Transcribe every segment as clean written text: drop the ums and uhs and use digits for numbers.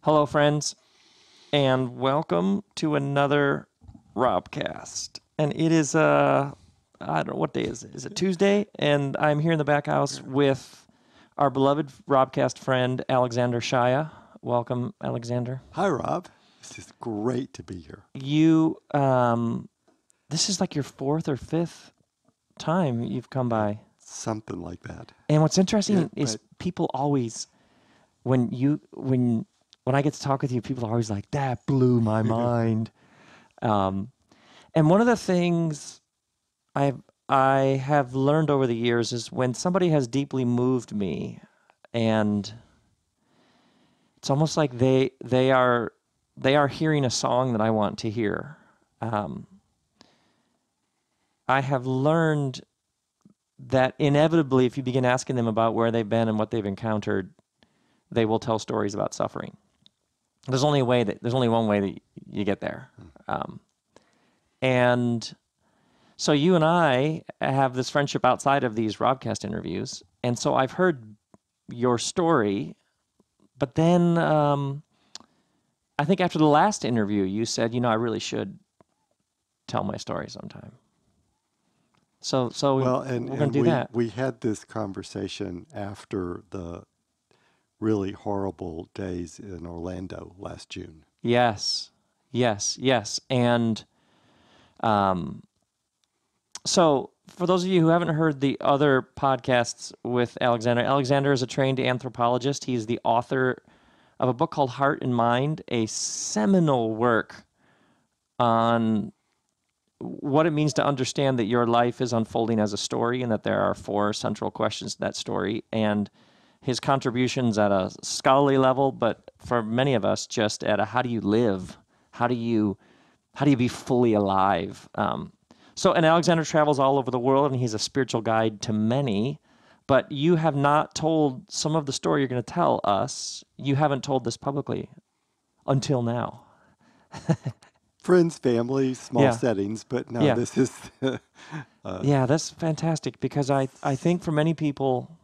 Hello, friends, and welcome to another RobCast. And it is, I don't know, what day is it? Is it Tuesday? And I'm here in the back house with our beloved RobCast friend, Alexander Shaia. Welcome, Alexander. Hi, Rob. This is great to be here. You, this is like your fourth or fifth time you've come by. Something like that. And what's interesting is but people always, when I get to talk with you, people are always like, that blew my mind. And one of the things I have learned over the years is when somebody has deeply moved me, and it's almost like they are hearing a song that I want to hear. I have learned that inevitably, if you begin asking them about where they've been and what they've encountered, they will tell stories about suffering. There's only one way that you get there. And so you and I have this friendship outside of these RobCast interviews. And so I've heard your story, but then I think after the last interview, you said, I really should tell my story sometime. So well, we're going to do that. we had this conversation after the really horrible days in Orlando last June. Yes. And so for those of you who haven't heard the other podcasts with Alexander, Alexander is a trained anthropologist. He's the author of a book called Heart and Mind, a seminal work on what it means to understand that your life is unfolding as a story and that there are four central questions to that story. And his contributions at a scholarly level, but for many of us, just at a how do you live? How do you be fully alive? And Alexander travels all over the world, and he's a spiritual guide to many. But you have not told some of the story you're going to tell us. You haven't told this publicly until now. Friends, family, small settings, but no, this is... Yeah, that's fantastic, because I think for many people,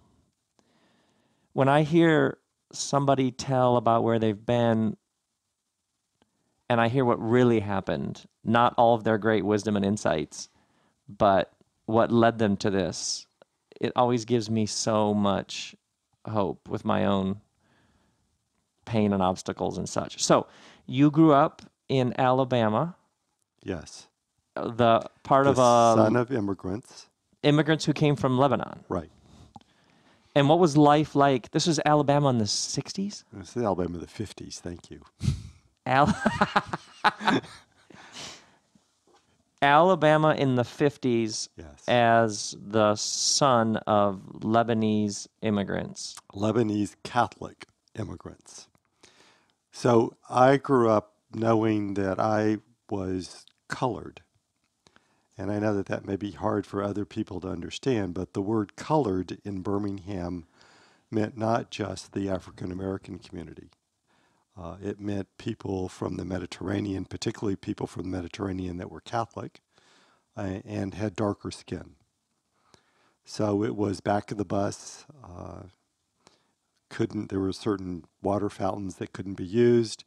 when I hear somebody tell about where they've been and I hear what really happened, not all of their great wisdom and insights, but what led them to this, it always gives me so much hope with my own pain and obstacles and such. So you grew up in Alabama. Yes. The part the of son of immigrants. Immigrants who came from Lebanon. Right. And what was life like? This was Alabama in the 60s? This is Alabama of the 50s, thank you. Alabama in the 50s, yes, as the son of Lebanese immigrants. Lebanese Catholic immigrants. So I grew up knowing that I was colored. And I know that that may be hard for other people to understand, but the word colored in Birmingham meant not just the African American community. It meant people from the Mediterranean, particularly people from the Mediterranean that were Catholic and had darker skin. So it was back of the bus. There were certain water fountains that couldn't be used,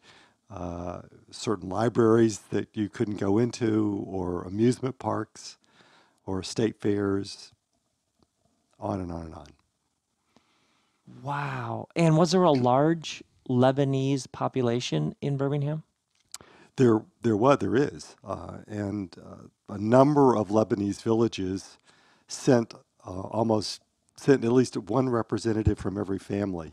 certain libraries that you couldn't go into, or amusement parks, or state fairs, on and on and on. Wow. And was there a large Lebanese population in Birmingham? There is. And a number of Lebanese villages sent at least one representative from every family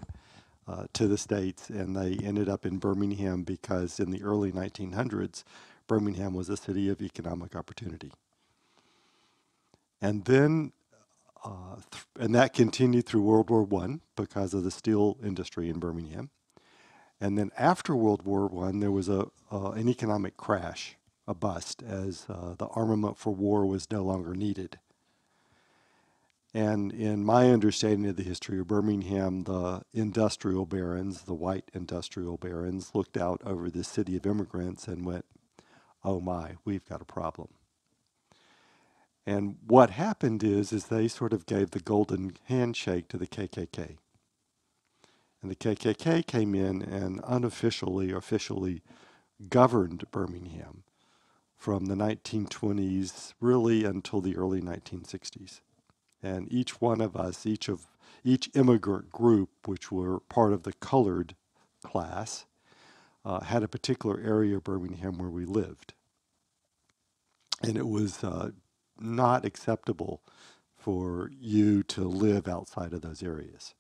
to the States, and they ended up in Birmingham because in the early 1900s, Birmingham was a city of economic opportunity. And then, and that continued through World War I because of the steel industry in Birmingham. And then after World War I, there was an economic crash, a bust, as the armament for war was no longer needed. And in my understanding of the history of Birmingham, the industrial barons, the white industrial barons, looked out over this city of immigrants and went, oh my, we've got a problem. And what happened is they sort of gave the golden handshake to the KKK. And the KKK came in and officially governed Birmingham from the 1920s really until the early 1960s. And each one of us, each immigrant group, which were part of the colored class, had a particular area of Birmingham where we lived. And it was not acceptable for you to live outside of those areas.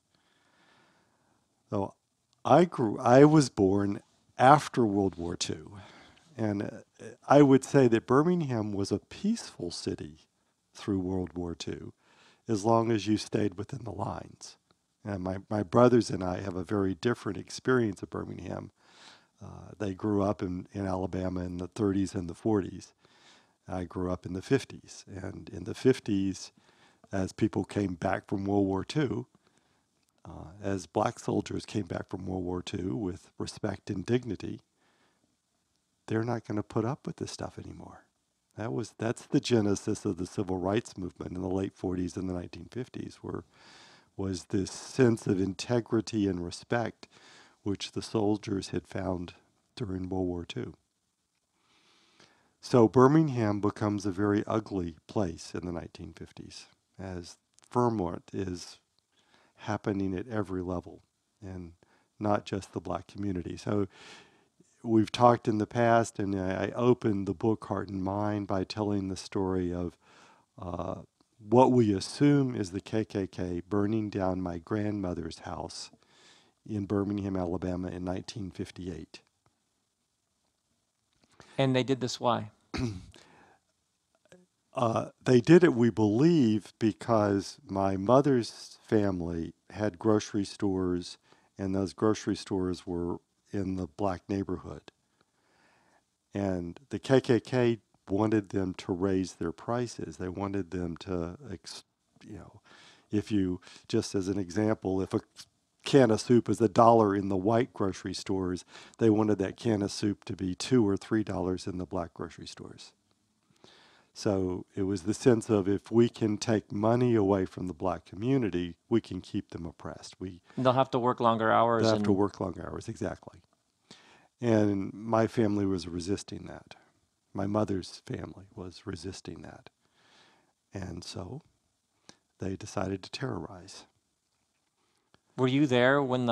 So I was born after World War II. And I would say that Birmingham was a peaceful city through World War II, as long as you stayed within the lines. And my brothers and I have a very different experience of Birmingham. They grew up in Alabama in the 30s and the 40s. I grew up in the 50s. And in the 50s, as people came back from World War II, as black soldiers came back from World War II with respect and dignity, they're not going to put up with this stuff anymore. That's the genesis of the civil rights movement in the late 40s and the 1950s, was this sense of integrity and respect which the soldiers had found during World War II. So Birmingham becomes a very ugly place in the 1950s as ferment is happening at every level and not just the black community. So we've talked in the past, and I opened the book Heart and Mind by telling the story of what we assume is the KKK burning down my grandmother's house in Birmingham, Alabama in 1958. And they did this why? They did it, we believe, because my mother's family had grocery stores, and those grocery stores were in the black neighborhood. And the KKK wanted them to raise their prices. They wanted them to, if you, just as an example, if a can of soup is $1 in the white grocery stores, they wanted that can of soup to be $2 or $3 in the black grocery stores. So it was the sense of, if we can take money away from the black community, we can keep them oppressed. They'll have to work longer hours. They have to work longer hours, exactly. And my family was resisting that. My mother's family was resisting that. And so they decided to terrorize. Were you there when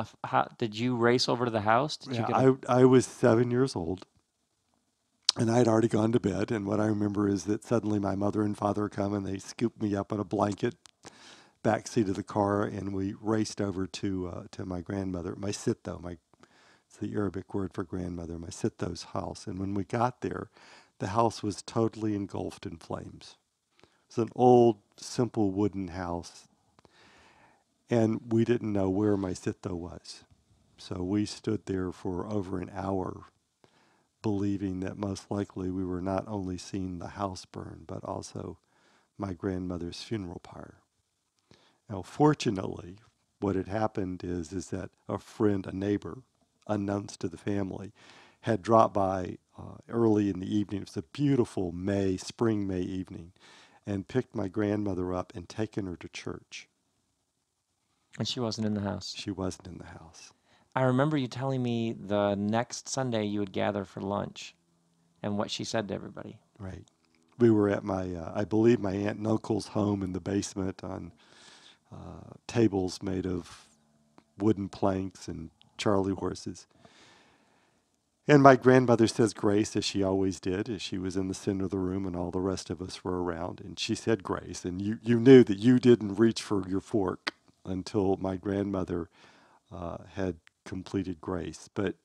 did you race over to the house? Did you get I was 7 years old, and I'd already gone to bed. And what I remember is that suddenly my mother and father come, and they scooped me up on a blanket, backseat of the car, and we raced over to my grandmother, my sitto, it's the Arabic word for grandmother, my sitto's house. And when we got there, the house was totally engulfed in flames. It's an old, simple wooden house, and we didn't know where my sitto was. So we stood there for over an hour, believing that most likely we were not only seeing the house burn, but also my grandmother's funeral pyre. Now, fortunately, what had happened is that a friend, a neighbor, unknowns to the family, had dropped by early in the evening. It was a beautiful spring May evening, and picked my grandmother up and taken her to church. And she wasn't in the house. She wasn't in the house. I remember you telling me the next Sunday you would gather for lunch and what she said to everybody. Right. We were at I believe my aunt and uncle's home in the basement on tables made of wooden planks and Charlie horses. And my grandmother says grace, as she always did, as she was in the center of the room and all the rest of us were around. And she said grace. And you knew that you didn't reach for your fork until my grandmother had completed grace. But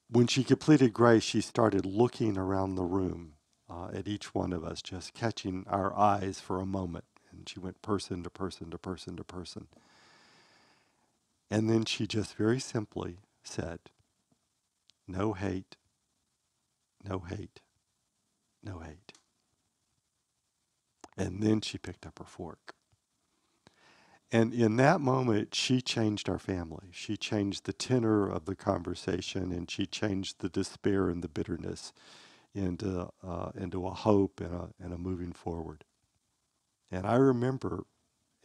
when she completed grace, she started looking around the room at each one of us, just catching our eyes for a moment. And she went person to person to person to person. And then she just very simply said, no hate, no hate, no hate. And then she picked up her fork. And in that moment, she changed our family. She changed the tenor of the conversation, and she changed the despair and the bitterness into a hope and a moving forward. And I remember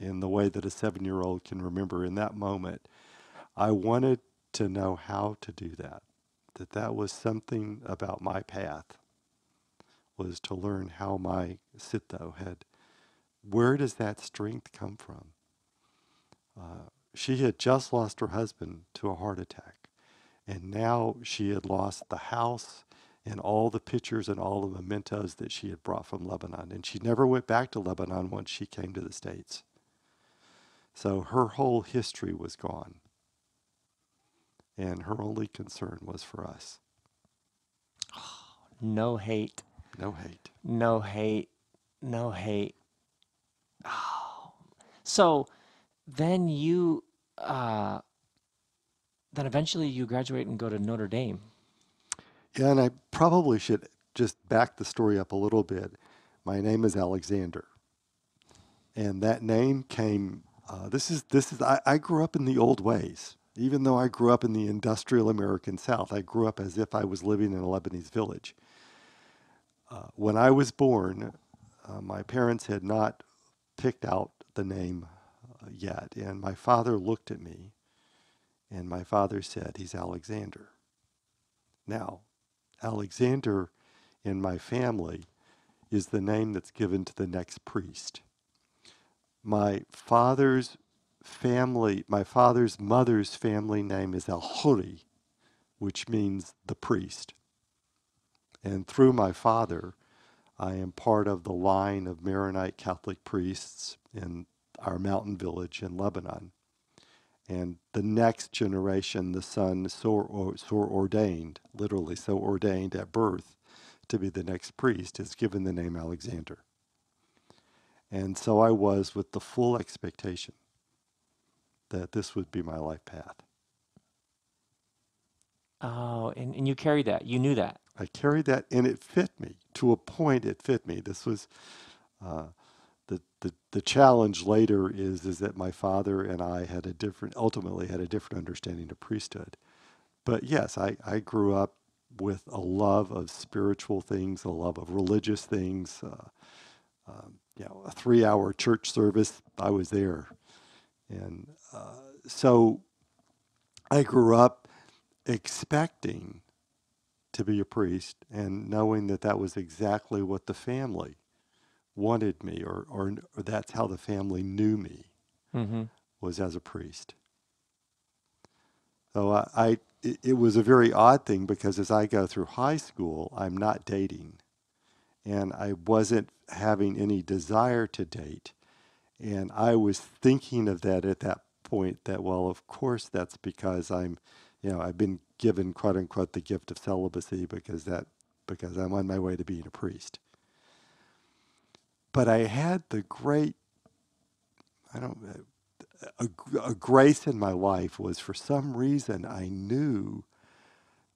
in the way that a 7-year-old can remember in that moment. I wanted to know how to do that, that was something about my path, was to learn how my Sitho had, where does that strength come from? She had just lost her husband to a heart attack, and now she had lost the house and all the pictures and all the mementos that she had brought from Lebanon. And she never went back to Lebanon once she came to the States. So her whole history was gone. And her only concern was for us. No hate. No hate. No hate. No hate. Oh. So then then eventually you graduate and go to Notre Dame. Yeah, and I probably should just back the story up a little bit. My name is Alexander. And that name came, I grew up in the old ways. Even though I grew up in the industrial American South, I grew up as if I was living in a Lebanese village. When I was born, my parents had not picked out the name yet. And my father looked at me, and my father said, he's Alexander. Now, Alexander in my family is the name that's given to the next priest. My father's mother's family name is Al-Huri, which means the priest. And through my father, I am part of the line of Maronite Catholic priests in our mountain village in Lebanon. And the next generation, the son so ordained, literally so ordained at birth to be the next priest, is given the name Alexander. And so I was with the full expectation that this would be my life path. Oh, and you carried that. You knew that. I carried that, and it fit me. To a point, it fit me. This was the challenge later is that my father and I ultimately had a different understanding of priesthood. But yes, I grew up with a love of spiritual things, a love of religious things. A 3-hour church service, I was there. And so I grew up expecting to be a priest and knowing that that was exactly what the family wanted me, or that's how the family knew me, was as a priest. So it was a very odd thing because as I go through high school, I'm not dating, and I wasn't having any desire to date. And I was thinking of that at that point that, well, of course that's because I've been given, quote unquote, the gift of celibacy because I'm on my way to being a priest. But I had the great, a grace in my life was, for some reason I knew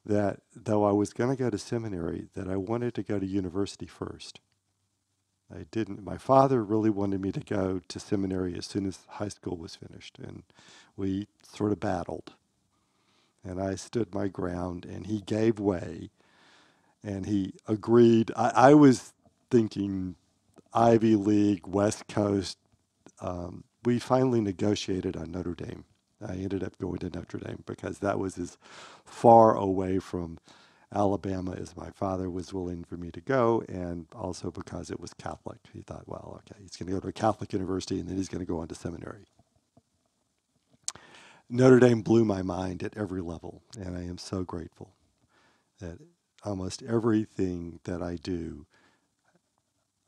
that though I was going to go to seminary, that I wanted to go to university first. I didn't. My father really wanted me to go to seminary as soon as high school was finished, and we sort of battled. And I stood my ground, and he gave way, and he agreed. I was thinking Ivy League, West Coast. We finally negotiated on Notre Dame. I ended up going to Notre Dame because that was as far away from Alabama as my father was willing for me to go, and also because it was Catholic. He thought, well, okay, he's going to go to a Catholic university and then he's going to go on to seminary. Notre Dame blew my mind at every level, and I am so grateful that almost everything that I do,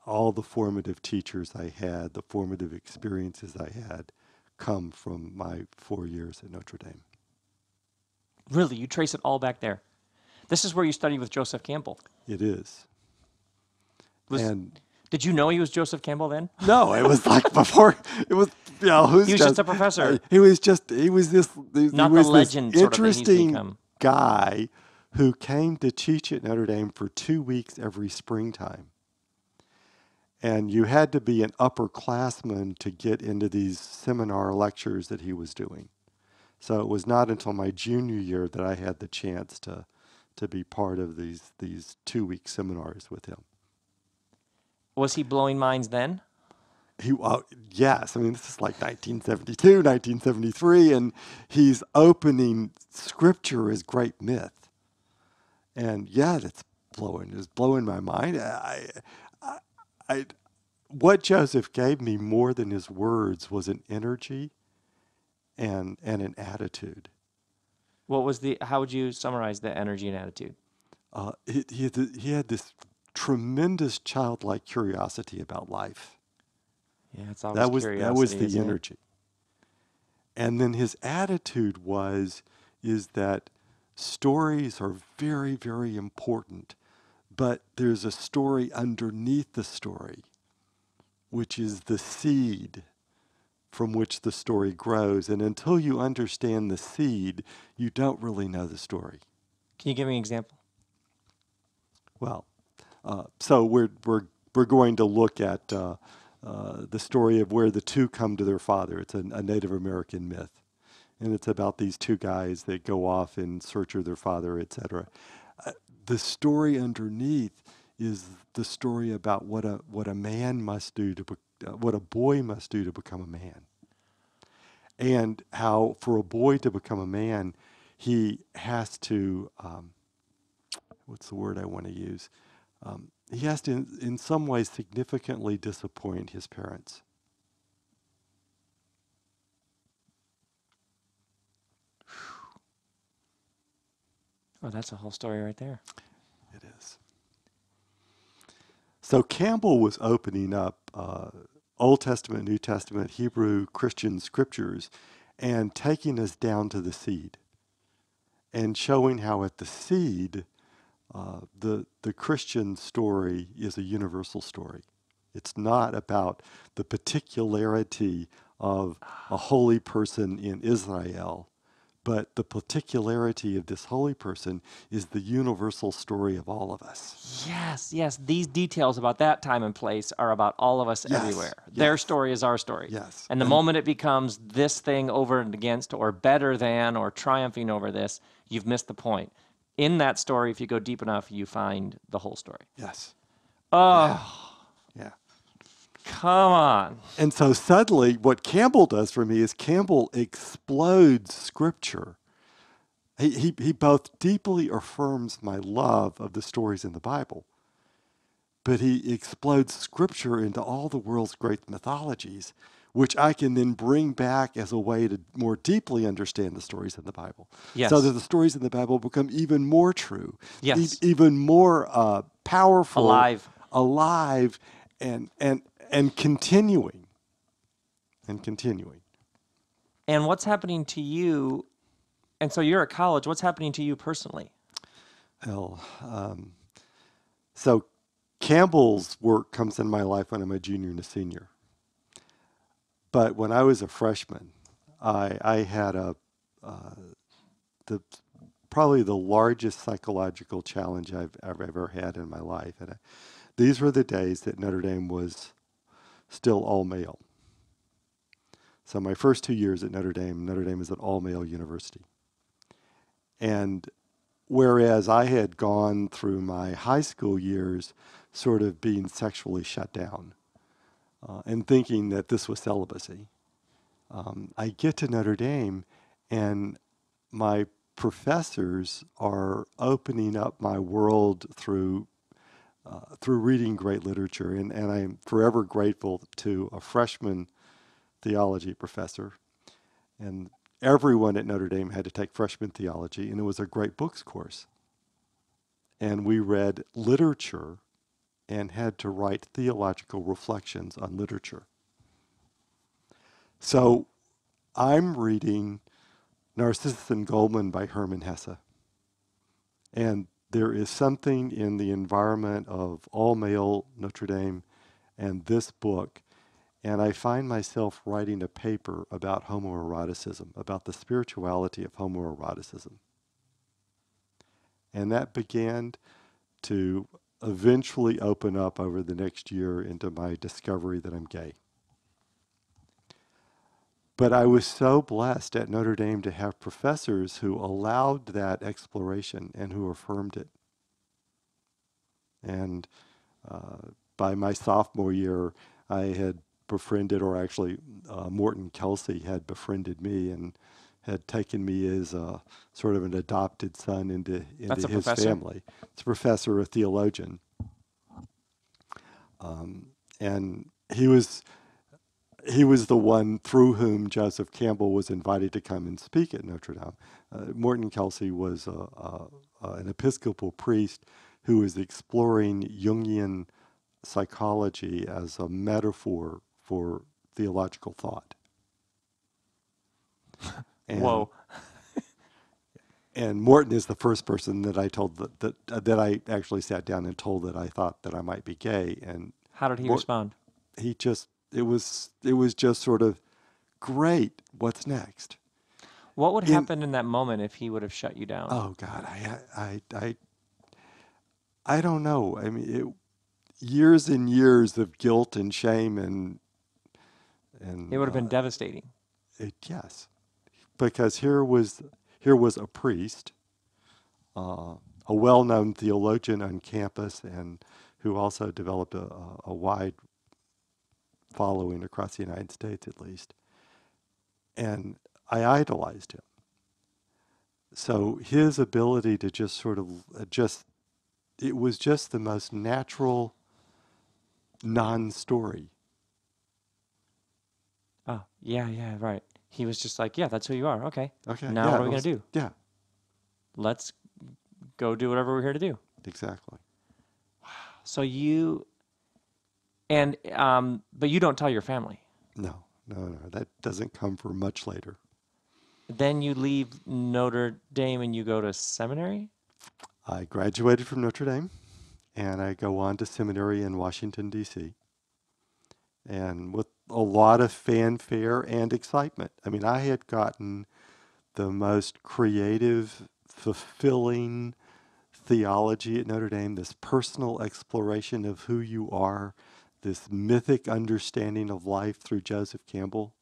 all the formative teachers I had, the formative experiences I had, come from my 4 years at Notre Dame. Really, you trace it all back there. This is where you studied with Joseph Campbell. It is. Did you know he was Joseph Campbell then? No, it was like before. It was, he was just a professor. He was this Not the legend this sort of that he's interesting become. guy who came to teach at Notre Dame for 2 weeks every springtime. And you had to be an upperclassman to get into these seminar lectures that he was doing. So it was not until my junior year that I had the chance to be part of these 2-week seminars with him. Was he blowing minds then? Yes, I mean, this is like 1972, 1973, and he's opening scripture as great myth. And yeah, it's blowing my mind. I, what Joseph gave me more than his words was an energy and an attitude. How would you summarize the energy and attitude? He had this tremendous childlike curiosity about life. Yeah, it's always That was curiosity, the isn't it? energy. And then his attitude is that stories are very, very important, but there's a story underneath the story, which is the seed from which the story grows. And until you understand the seed, you don't really know the story. Can you give me an example? Well, so we're going to look at the story of where the two come to their father. It's a Native American myth, and it's about these two guys that go off in search of their father, etc. The story underneath is the story about what a man must do what a boy must do to become a man, and how for a boy to become a man, he has to what's the word I want to use? He has to, in some ways, significantly disappoint his parents. Oh, that's a whole story right there. It is. So Campbell was opening up Old Testament, New Testament, Hebrew, Christian scriptures and taking us down to the seed and showing how at the seed, the Christian story is a universal story. It's not about the particularity of a holy person in Israel, but the particularity of this holy person is the universal story of all of us. Yes, yes. These details about that time and place are about all of us Yes, everywhere. Their yes, story is our story. yes. And the And moment it becomes this thing over and against, or better than, or triumphing over this, you've missed the point. In that story, if you go deep enough, you find the whole story. yes, yeah, Oh, yeah. come on. And so suddenly, what Campbell does for me is Campbell explodes scripture. He both deeply affirms my love of the stories in the Bible, but he explodes scripture into all the world's great mythologies, which I can then bring back as a way to more deeply understand the stories in the Bible. So that Yes, the stories in the Bible become even more true, yes. even more powerful, Alive. alive, and continuing, and continuing. And what's happening to you? And so you're at college. What's happening to you personally? Well, so Campbell's work comes in my life when I'm a junior and a senior. But when I was a freshman, I had the probably the largest psychological challenge I've ever had in my life. And these were the days that Notre Dame was still all male. So my first 2 years at Notre Dame is an all male university. And whereas I had gone through my high school years sort of being sexually shut down and thinking that this was celibacy, I get to Notre Dame and my professors are opening up my world through reading great literature. And I'm forever grateful to a freshman theology professor. And everyone at Notre Dame had to take freshman theology, and it was a great books course. And we read literature and had to write theological reflections on literature. So I'm reading Narcissus and Goldman by Hermann Hesse. And there is something in the environment of all male Notre Dame and this book. And I find myself writing a paper about homoeroticism, about the spirituality of homoeroticism. And that began to eventually open up over the next year into my discovery that I'm gay. But I was so blessed at Notre Dame to have professors who allowed that exploration and who affirmed it. And by my sophomore year, I had befriended, or actually Morton Kelsey had befriended me and had taken me as a sort of an adopted son That's into a his professor? family. It's a professor, a theologian, and he was the one through whom Joseph Campbell was invited to come and speak at Notre Dame. Morton Kelsey was an Episcopal priest who was exploring Jungian psychology as a metaphor for theological thought. And Whoa. and Morton is the first person that I told that I actually sat down and told that I thought that I might be gay. And How did he Mort, respond? he just it was just sort of great. What's next? What would In happen in that moment if he would have shut you down? Oh God, I don't know. I mean, years and years of guilt and shame It and would have been devastating. yes, because here was a priest, a well-known theologian on campus, and who also developed a wide following across the United States, at least. And I idolized him. So his ability to just sort of it was just the most natural non-story. Oh, yeah, yeah, right. He was just like, yeah, that's who you are. Okay. Okay, Now yeah, what are it we going was, to do? yeah, Let's go do whatever we're here to do. exactly. So you, and, but you don't tell your family. No, no, that doesn't come for much later. Then you leave Notre Dame and you go to seminary? I graduated from Notre Dame, and I go on to seminary in Washington, D.C., and with a lot of fanfare and excitement. I mean, I had gotten the most creative, fulfilling theology at Notre Dame, this personal exploration of who you are, this mythic understanding of life through Joseph Campbell.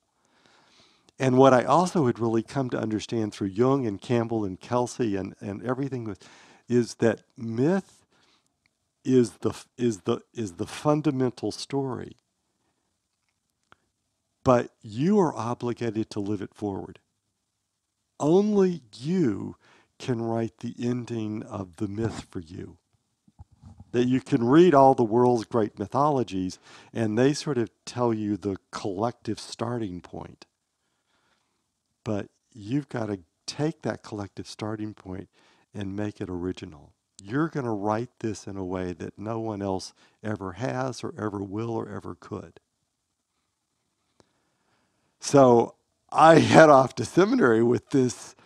And what I also had really come to understand through Jung and Campbell and Kelsey and everything is that myth is the fundamental story, but you are obligated to live it forward. Only you can write the ending of the myth for you. That you can read all the world's great mythologies, and they sort of tell you the collective starting point. But you've got to take that collective starting point and make it original. You're going to write this in a way that no one else ever has or ever will or ever could. So I head off to seminary with this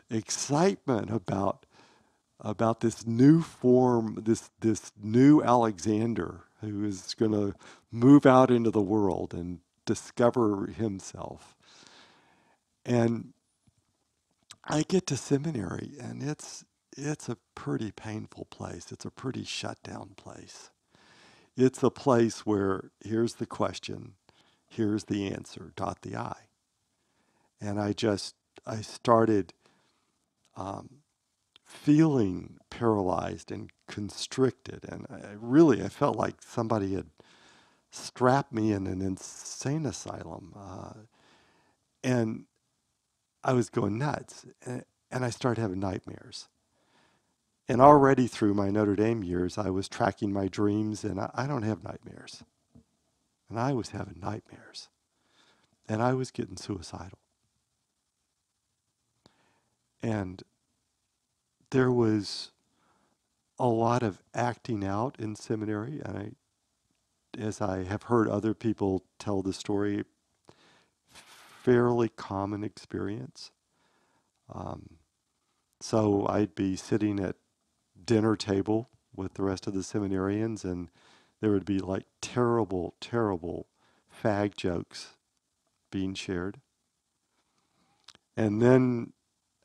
excitement about this new form, this new Alexander who is going to move out into the world and discover himself. And I get to seminary, and it's a pretty painful place. It's a pretty shut down place. It's a place where here's the question, here's the answer, dot the I. And I started feeling paralyzed and constricted, and I felt like somebody had strapped me in an insane asylum, and I was going nuts, and I started having nightmares. And already through my Notre Dame years, I was tracking my dreams, and I don't have nightmares. And I was having nightmares. And I was getting suicidal. And there was a lot of acting out in seminary. And as I have heard other people tell the story, fairly common experience. Um, so I'd be sitting at dinner table with the rest of the seminarians, and there would be like terrible, terrible fag jokes being shared. And then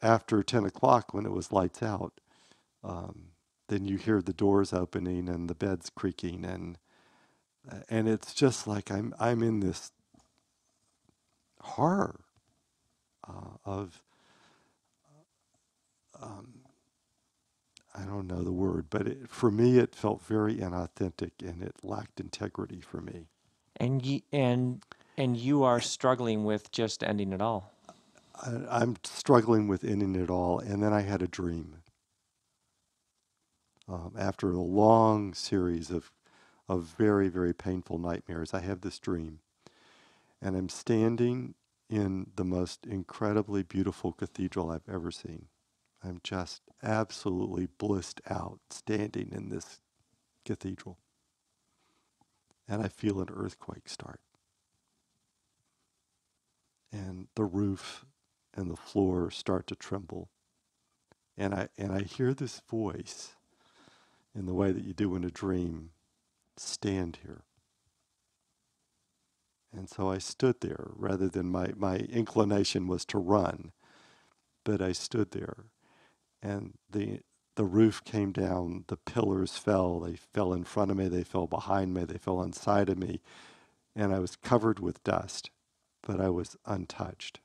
after 10 o'clock, when it was lights out, um, then you hear the doors opening and the beds creaking, and it's just like I'm in this horror of um, I don't know the word, but for me it felt very inauthentic and it lacked integrity for me. And you are struggling with just ending it all. I'm struggling with ending it all. And then I had a dream. After a long series of very, very painful nightmares, I have this dream. And I'm standing in the most incredibly beautiful cathedral I've ever seen. I'm just absolutely blissed out standing in this cathedral. And I feel an earthquake start. And the roof and the floor start to tremble. And I hear this voice in the way that you do in a dream, stand here. And so I stood there rather than my inclination was to run, but I stood there. And the roof came down, the pillars fell, they fell in front of me, they fell behind me, they fell on side of me, and I was covered with dust, but I was untouched.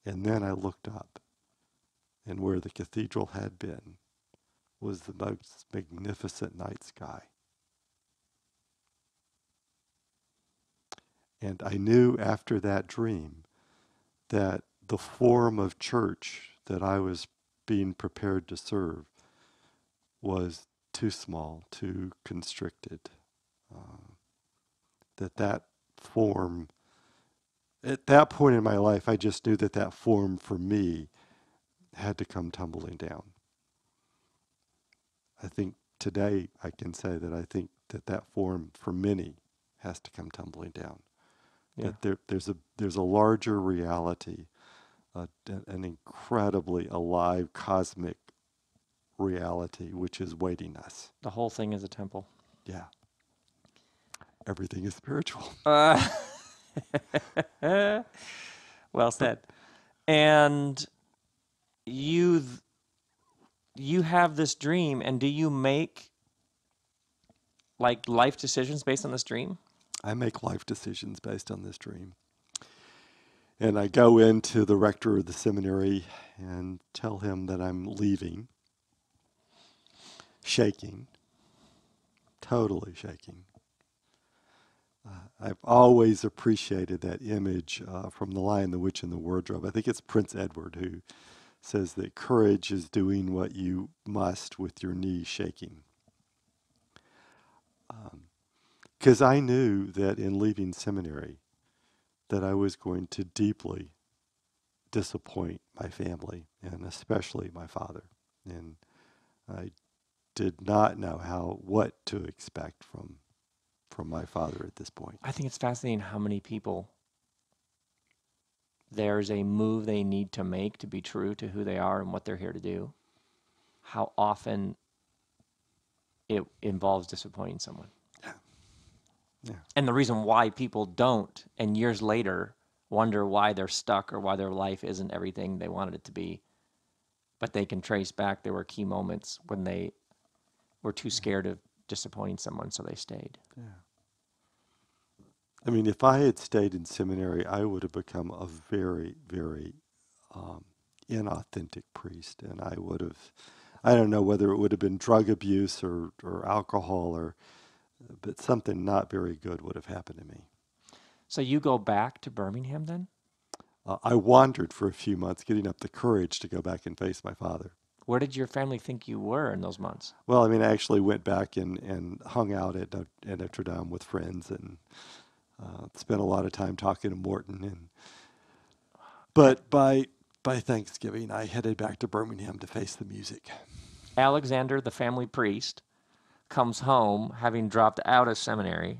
And then I looked up, and where the cathedral had been was the most magnificent night sky. And I knew after that dream that the form of church that I was being prepared to serve was too small, too constricted. Uh, that form, at that point in my life, I just knew that that form for me had to come tumbling down. I think today I can say that I think that that form for many has to come tumbling down. Yeah. That there's a larger reality, an incredibly alive cosmic reality which is waiting us. The whole thing is a temple. Yeah, everything is spiritual. Uh, well said. And you you have this dream, and do you make like life decisions based on this dream? I make life decisions based on this dream. And I go into the rector of the seminary and tell him that I'm leaving, shaking, totally shaking. I've always appreciated that image from The Lion, the Witch, and the Wardrobe. I think it's Prince Edward who says that courage is doing what you must with your knees shaking. Because I knew that in leaving seminary that I was going to deeply disappoint my family and especially my father. And I did not know what to expect from my father at this point. I think it's fascinating how many people there's a move they need to make to be true to who they are and what they're here to do. How often it involves disappointing someone. Yeah. Yeah. And the reason why people don't, and years later, wonder why they're stuck or why their life isn't everything they wanted it to be. But they can trace back there were key moments when they were too scared of disappointing someone, so they stayed. Yeah. I mean, if I had stayed in seminary, I would have become a very, very inauthentic priest. And I would have, I don't know whether it would have been drug abuse or alcohol but something not very good would have happened to me. So you go back to Birmingham then? I wandered for a few months, getting up the courage to go back and face my father. Where did your family think you were in those months? Well, I mean, I actually went back and hung out at Notre Dame with friends and spent a lot of time talking to Morton. But by Thanksgiving, I headed back to Birmingham to face the music. Alexander, the family priest, comes home having dropped out of seminary.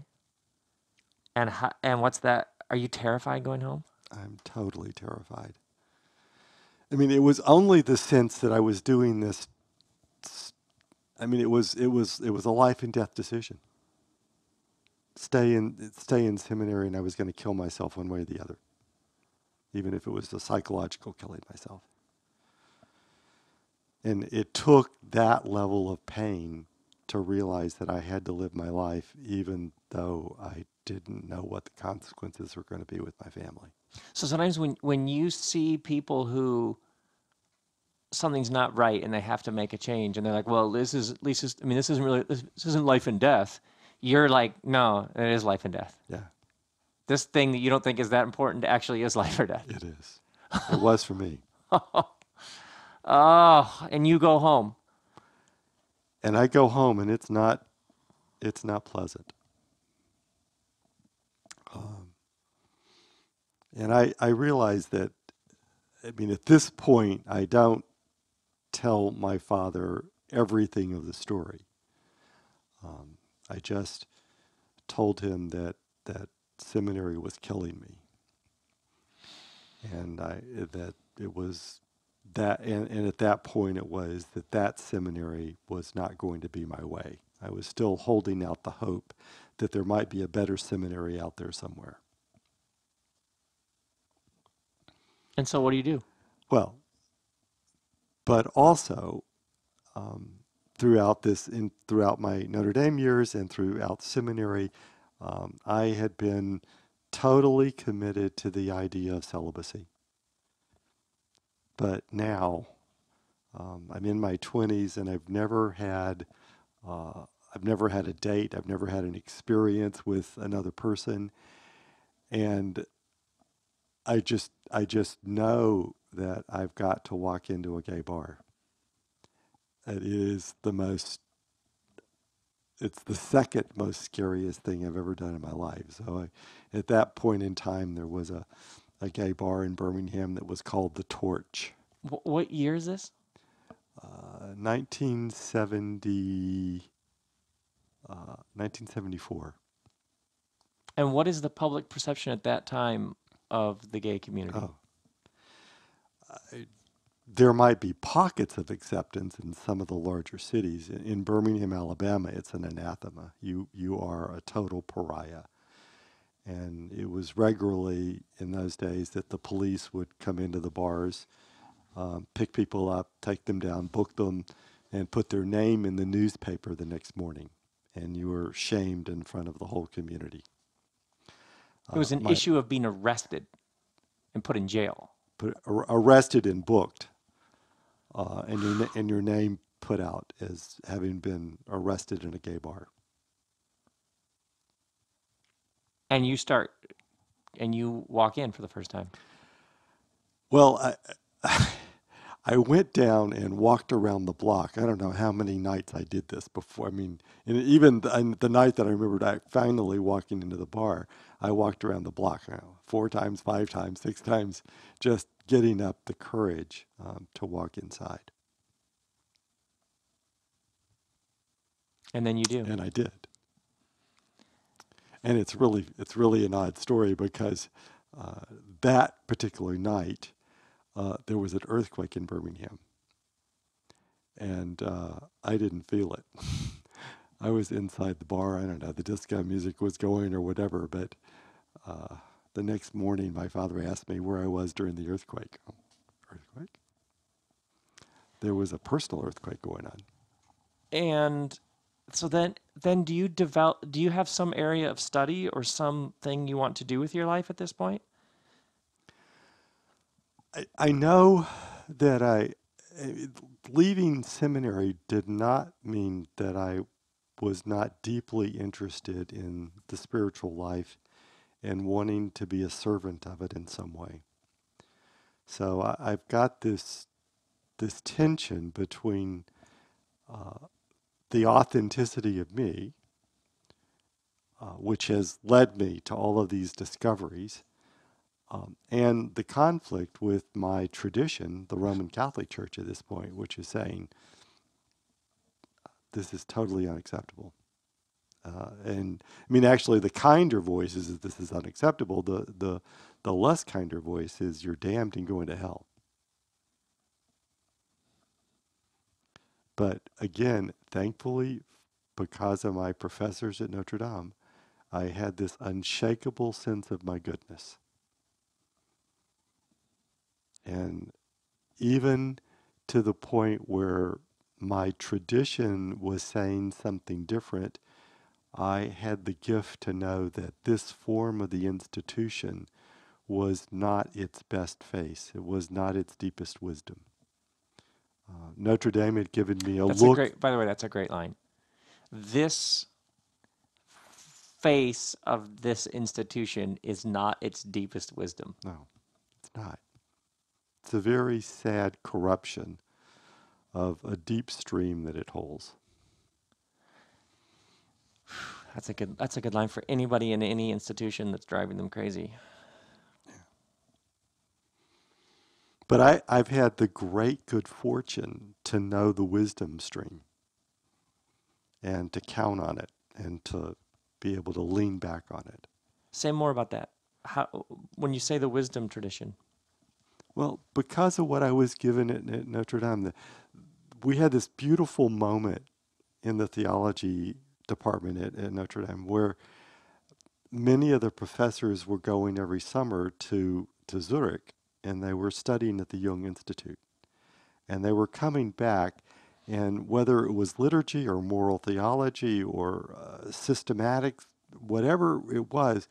And what's that? Are you terrified going home? I'm totally terrified. I mean, it was only the sense that I was doing this. I mean, it was a life and death decision. Stay in seminary, and I was going to kill myself one way or the other, even if it was a psychological killing myself. And it took that level of pain to realize that I had to live my life, even though I didn't know what the consequences were going to be with my family. So sometimes when you see people who something's not right and they have to make a change and they're like, well, this isn't life and death. You're like, no, it is life and death. Yeah, This thing that you don't think is that important actually is life or death. it is. It was for me. Oh, and you go home. And I go home, and it's not pleasant. And I realize that, I mean, at this point, I don't tell my father everything of the story. I just told him that seminary was killing me, and that it was that, and at that point, it was that seminary was not going to be my way. I was still holding out the hope that there might be a better seminary out there somewhere. And so what do you do? Well, but also, throughout my Notre Dame years and throughout seminary, I had been totally committed to the idea of celibacy. But now, I'm in my 20s, and I've never had a date. I've never had an experience with another person, and I just know that I've got to walk into a gay bar. It is the most it's the second most scariest thing I've ever done in my life. So at that point in time, there was a gay bar in Birmingham that was called The Torch. What year is this? 1970, 1974. And what is the public perception at that time of the gay community? Oh, there might be pockets of acceptance in some of the larger cities. In Birmingham, Alabama, it's an anathema. You are a total pariah. And it was regularly in those days that the police would come into the bars, pick people up, take them down, book them, and put their name in the newspaper the next morning. And you were shamed in front of the whole community. It was an My issue of being arrested and put in jail. arrested and booked, and your name put out as having been arrested in a gay bar. And you walk in for the first time. Well, I went down and walked around the block. I don't know how many nights I did this before. I mean, and even the night that I remembered I finally walking into the bar, I walked around the block 4 times, 5 times, 6 times, just getting up the courage to walk inside. And then you do. And I did. And it's really an odd story because that particular night there was an earthquake in Birmingham, and I didn't feel it. I was inside the bar. I don't know, the disco music was going or whatever, but the next morning my father asked me where I was during the earthquake. Oh, earthquake? There was a personal earthquake going on. And so then do you have some area of study or something you want to do with your life at this point? I know that leaving seminary did not mean that I was not deeply interested in the spiritual life and wanting to be a servant of it in some way. So I've got this tension between the authenticity of me, which has led me to all of these discoveries, and the conflict with my tradition, the Roman Catholic Church at this point, which is saying this is totally unacceptable. And I mean, actually, the kinder voice is that this is unacceptable. The less kinder voice is you're damned and going to hell. But again, thankfully, because of my professors at Notre Dame, I had this unshakable sense of my goodness. And even to the point where my tradition was saying something different, I had the gift to know that this form of the institution was not its best face. It was not its deepest wisdom. Notre Dame had given me a That's a look. great, by the way, that's a great line. This face of this institution is not its deepest wisdom. No, it's not. It's a very sad corruption of a deep stream that it holds. That's a good line for anybody in any institution that's driving them crazy. But I've had the great good fortune to know the wisdom stream and to count on it and to be able to lean back on it. Say more about that. How, when you say the wisdom tradition? Well, because of what I was given at Notre Dame, we had this beautiful moment in the theology department at Notre Dame where many of the professors were going every summer to Zurich, and they were studying at the Jung Institute. And they were coming back, and whether it was liturgy or moral theology or systematic, whatever it was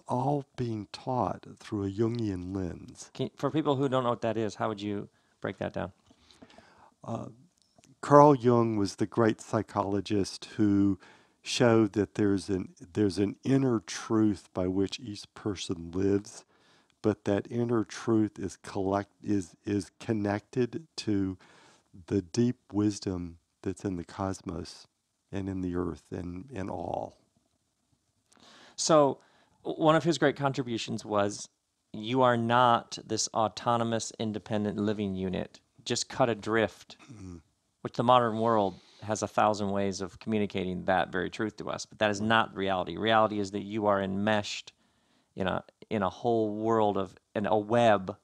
all being taught through a Jungian lens. For people who don't know what that is, how would you break that down? Carl Jung was the great psychologist who showed that there's an inner truth by which each person lives, but that inner truth is connected to the deep wisdom that's in the cosmos and in the earth and in all. So, one of his great contributions was you are not this autonomous, independent living unit, just cut adrift, which the modern world has 1,000 ways of communicating that very truth to us. But that is not reality. Reality is that you are enmeshed in a whole world in a web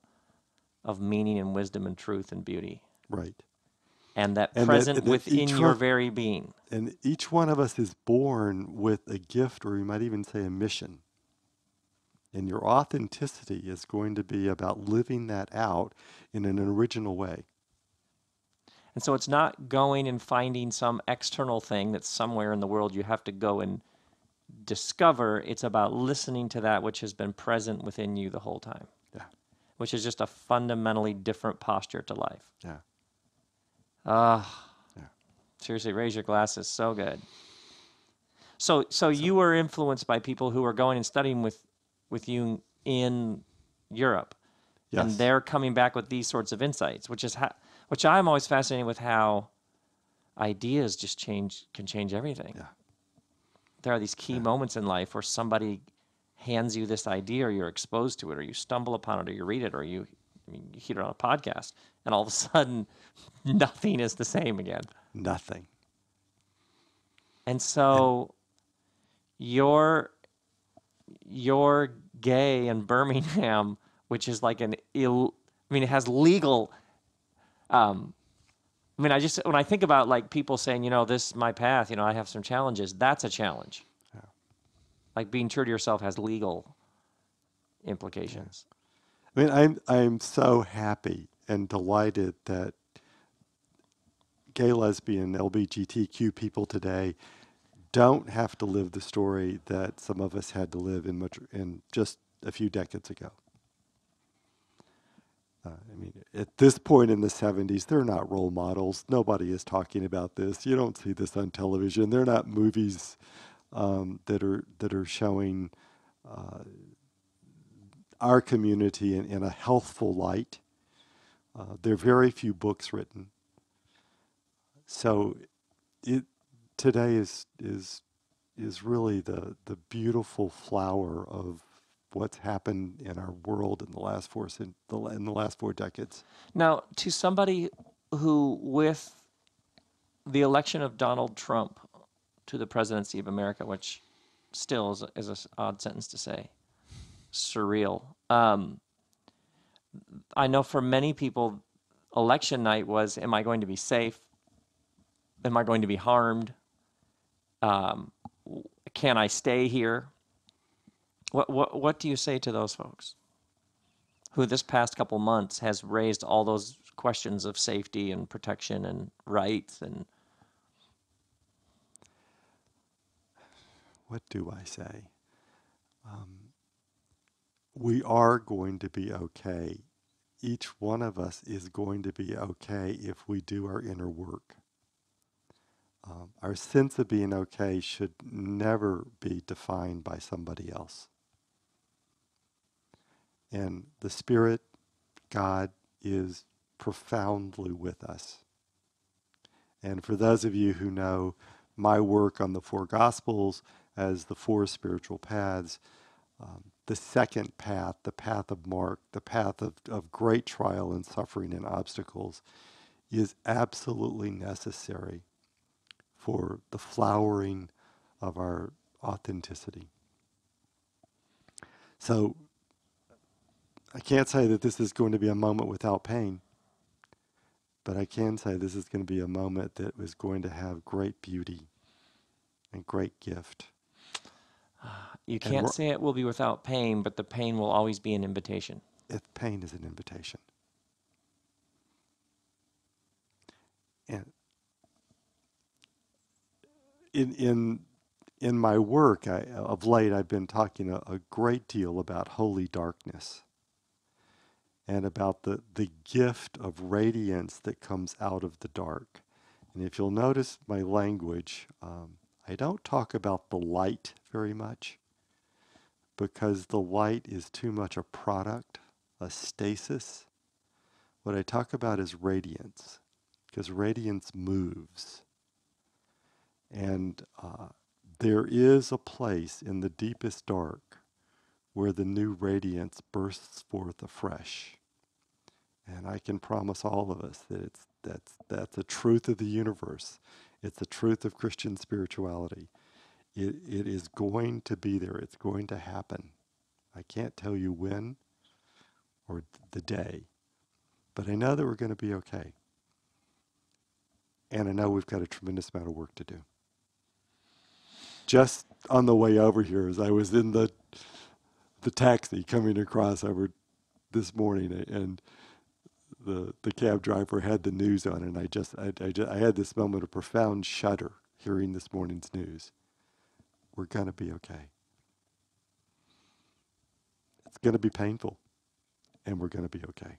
of meaning and wisdom and truth and beauty. Right. And that present within your very being. And each one of us is born with a gift, or you might even say a mission. And your authenticity is going to be about living that out in an original way. And so it's not going and finding some external thing that's somewhere in the world you have to go and discover. It's about listening to that which has been present within you the whole time. Yeah. Which is just a fundamentally different posture to life. Yeah. Yeah. Seriously, raise your glasses. So good. So you were influenced by people who were going and studying with you in Europe. Yes. And they're coming back with these sorts of insights, which I'm always fascinated with how ideas just can change everything. Yeah. There are these key moments in life where somebody hands you this idea, or you're exposed to it, or you stumble upon it, or you read it, or you hear it on a podcast, and all of a sudden, nothing is the same again. Nothing. And so, you're gay in Birmingham, which is like it has legal. When I think about like people saying, this is my path, I have some challenges. That's a challenge. Yeah. Like being true to yourself has legal implications. I'm so happy and delighted that gay, lesbian, LGBTQ people today don't have to live the story that some of us had to live in just a few decades ago. At this point in the 70s, they're not role models. Nobody is talking about this. You don't see this on television. They're not movies that are showing our community in a healthful light. There are very few books written. So today is really the beautiful flower of what's happened in our world in the last 4 decades. Now, to somebody who, with the election of Donald Trump to the presidency of America, which still is an odd sentence to say, surreal. I know for many people, election night was, am I going to be safe? Am I going to be harmed? Can I stay here? What do you say to those folks who this past couple months has raised all those questions of safety and protection and rights and? What do I say? We are going to be okay. Each one of us is going to be okay if we do our inner work. Our sense of being okay should never be defined by somebody else. And the Spirit, God, is profoundly with us. And for those of you who know my work on the four Gospels as the four spiritual paths, the second path, the path of Mark, the path of great trial and suffering and obstacles, is absolutely necessary for the flowering of our authenticity. So I can't say that this is going to be a moment without pain, but I can say this is going to be a moment that is going to have great beauty and great gift. You And can't say it will be without pain, but the pain will always be an invitation. if pain is an invitation. And in my work, of late, I've been talking a great deal about holy darkness and about the gift of radiance that comes out of the dark. And if you'll notice my language, I don't talk about the light very much because the light is too much a product, a stasis. What I talk about is radiance because radiance moves. And there is a place in the deepest dark where the new radiance bursts forth afresh. And I can promise all of us that that's a truth of the universe. It's the truth of Christian spirituality. It is going to be there. It's going to happen. I can't tell you when or the day, but I know that we're going to be okay. And I know we've got a tremendous amount of work to do. Just on the way over here, as I was in the taxi coming across over this morning, and the cab driver had the news on, and I had this moment of profound shudder hearing this morning's news. We're going to be okay. It's going to be painful, and we're going to be okay.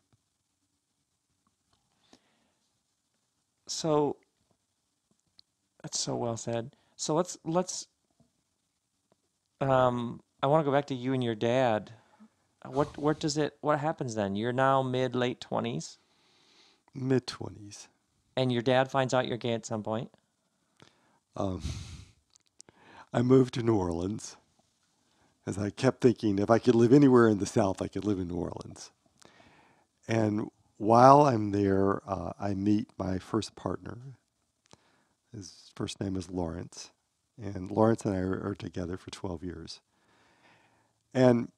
So that's so well said. So let's I want to go back to you and your dad. What happens then? You're now mid late 20s Mid-20s. and your dad finds out you're gay at some point. Um, I moved to New Orleans as I kept thinking if I could live anywhere in the South, I could live in New Orleans. And while I'm there, I meet my first partner. His first name is Lawrence. And Lawrence and I are together for 12 years. And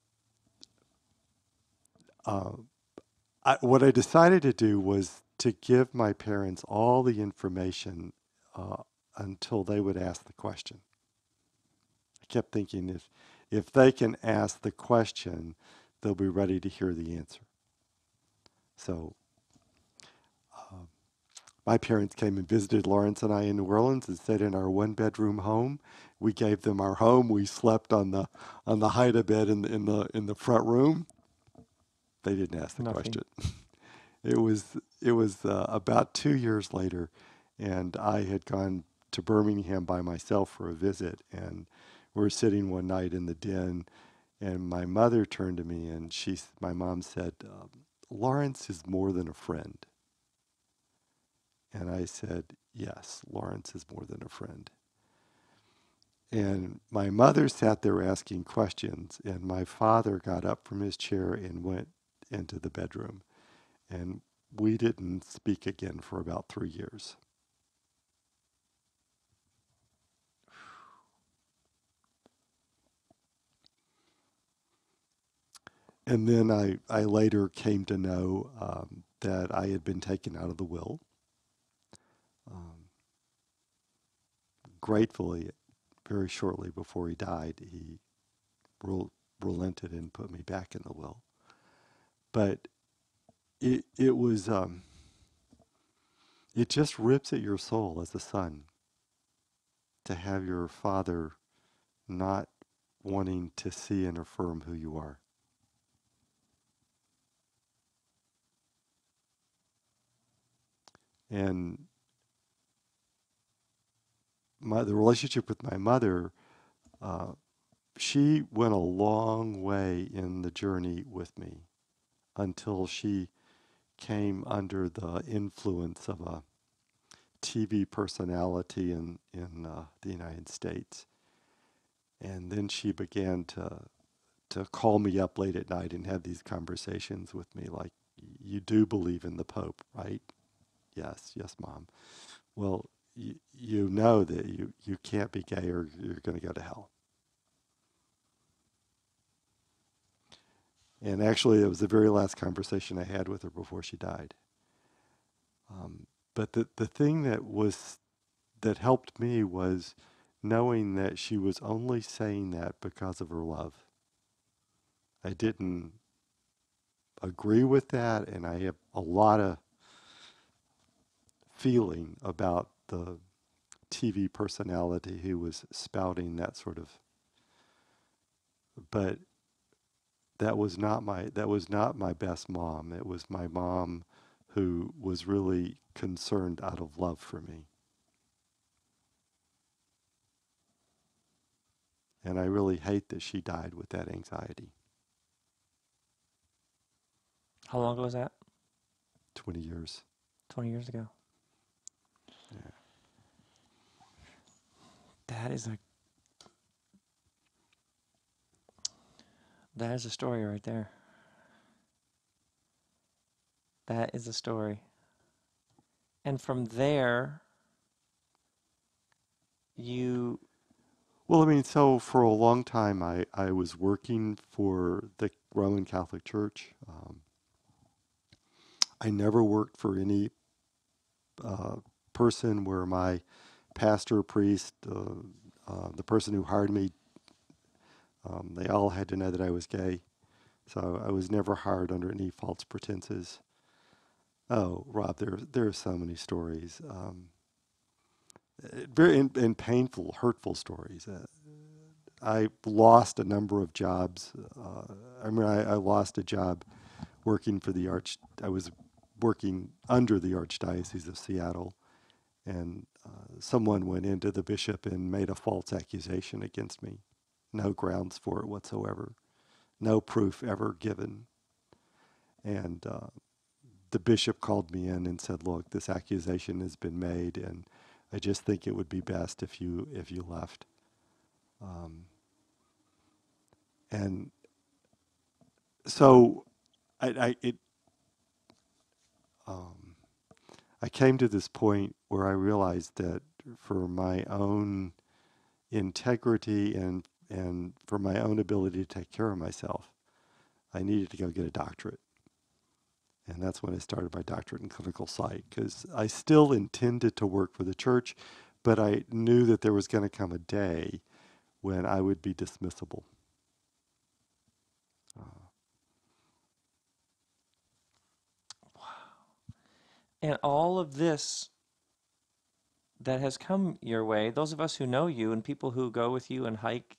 uh, what I decided to do was to give my parents all the information until they would ask the question. I kept thinking if they can ask the question, they'll be ready to hear the answer. So my parents came and visited Lawrence and I in New Orleans and stayed in our one-bedroom home. We gave them our home. We slept on the hide-a bed in the front room. They didn't ask the Nothing. question. It was about 2 years later, and I had gone to Birmingham by myself for a visit, and we were sitting one night in the den, and my mother turned to me and my mom said, "Lawrence is more than a friend." And I said, "Yes, Lawrence is more than a friend." And my mother sat there asking questions, and my father got up from his chair and went into the bedroom. And we didn't speak again for about 3 years. And then I later came to know that I had been taken out of the will. Um, Gratefully, very shortly before he died, he relented and put me back in the will. But it was it just rips at your soul as a son to have your father not wanting to see and affirm who you are. And the relationship with my mother, uh, she went a long way in the journey with me until she came under the influence of a TV personality in the United States. And then she began to call me up late at night and have these conversations with me like, you do believe in the Pope, right? Yes, yes, Mom. Well, you know that you can't be gay or you're going to go to hell. And actually, it was the very last conversation I had with her before she died. But the thing that helped me was knowing that she was only saying that because of her love. I didn't agree with that, and I have a lot of feeling about the TV personality who was spouting that sort of. But that was not my best mom. It was my mom who was really concerned out of love for me. And I really hate that she died with that anxiety. How long ago was that? 20 years. 20 years ago. Yeah. That is a story right there. That is a story. And from there, you... Well, I mean, so for a long time, I was working for the Roman Catholic Church. I never worked for any uh, person where my pastor, priest, the person who hired me, they all had to know that I was gay. So I was never hired under any false pretenses. Oh, Rob, there are so many stories, very and painful, hurtful stories. I lost a number of jobs. I remember I lost a job working for the I was working under the Archdiocese of Seattle, and someone went into the bishop and made a false accusation against me. No grounds for it whatsoever. No proof ever given. And the bishop called me in and said, "Look, this accusation has been made, and I just think it would be best if you left." Um, and so I it um, I came to this point where I realized that for my own integrity and for my own ability to take care of myself, I needed to go get a doctorate. And that's when I started my doctorate in clinical psych, because I still intended to work for the church, but I knew that there was going to come a day when I would be dismissible. Uh, And all of this that has come your way, those of us who know you and people who go with you and hike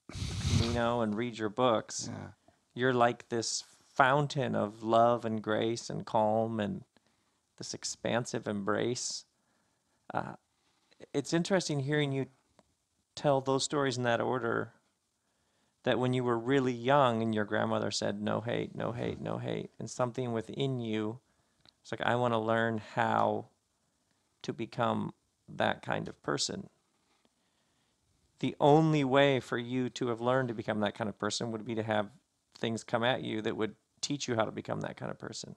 the Camino and read your books, yeah. you're like this fountain of love and grace and calm and this expansive embrace. Uh, it's interesting hearing you tell those stories in that order, that when you were really young and your grandmother said, no hate, no hate, no hate, and something within you, it's like, I want to learn how to become that kind of person. The only way for you to have learned to become that kind of person would be to have things come at you that would teach you how to become that kind of person.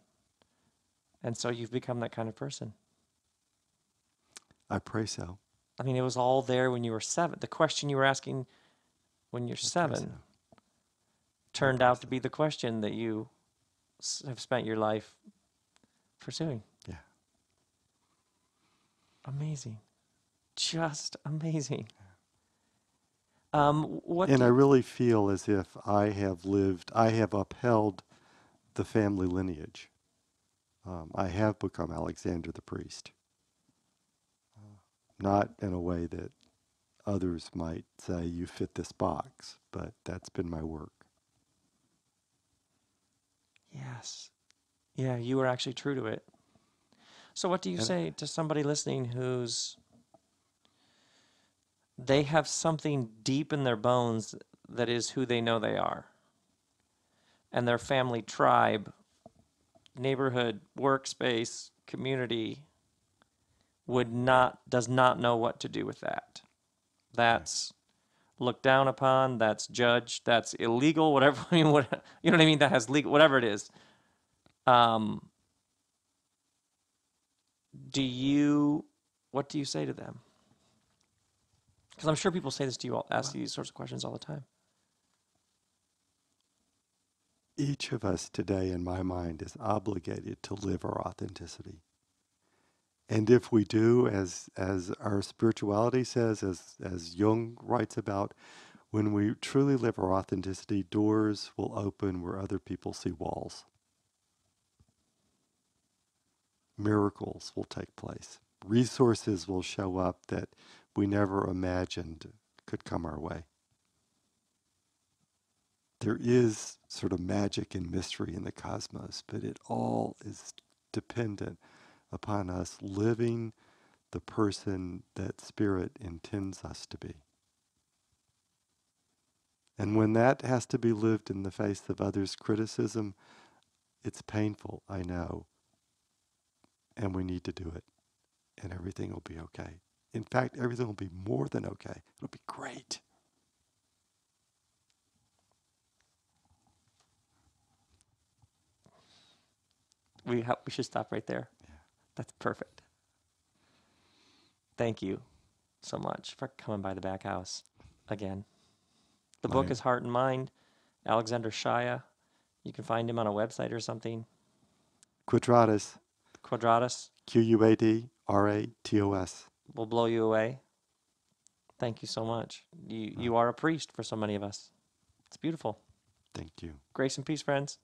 And so you've become that kind of person. I pray so. I mean, it was all there when you were 7. The question you were asking when you're I pray 7 so. turned out to be the question that you have spent your life pursuing. Yeah. Amazing. Just amazing. And I really feel as if I have upheld the family lineage. I have become Alexander the priest. Not in a way that others might say you fit this box, but that's been my work. Yes. Yeah, you were actually true to it. So what do you And say to somebody listening who's they have something deep in their bones that is who they know they are. And their family, tribe, neighborhood, workspace, community does not know what to do with that. Right. That's looked down upon, that's judged, that's illegal, whatever. I mean, what, you know what I mean? That has legal, whatever it is. Um, what do you say to them? Because I'm sure people say this to you, ask you these sorts of questions all the time. Each of us today, in my mind, is obligated to live our authenticity. And if we do, as our spirituality says, as Jung writes about, when we truly live our authenticity, doors will open where other people see walls. Miracles will take place. Resources will show up that we never imagined could come our way. There is sort of magic and mystery in the cosmos, but it all is dependent upon us living the person that Spirit intends us to be. And when that has to be lived in the face of others' criticism, it's painful, I know, and we need to do it, and everything will be okay. In fact, everything will be more than okay. It'll be great. We should stop right there. Yeah. That's perfect. Thank you so much for coming by the back house again. The book My is Heart and Mind, Alexander Shaia. You can find him on a website or something. Quadratus, Quadratus Quadratos. will blow you away. Thank you so much. You are a priest for so many of us. It's beautiful. Thank you. Grace and peace, friends.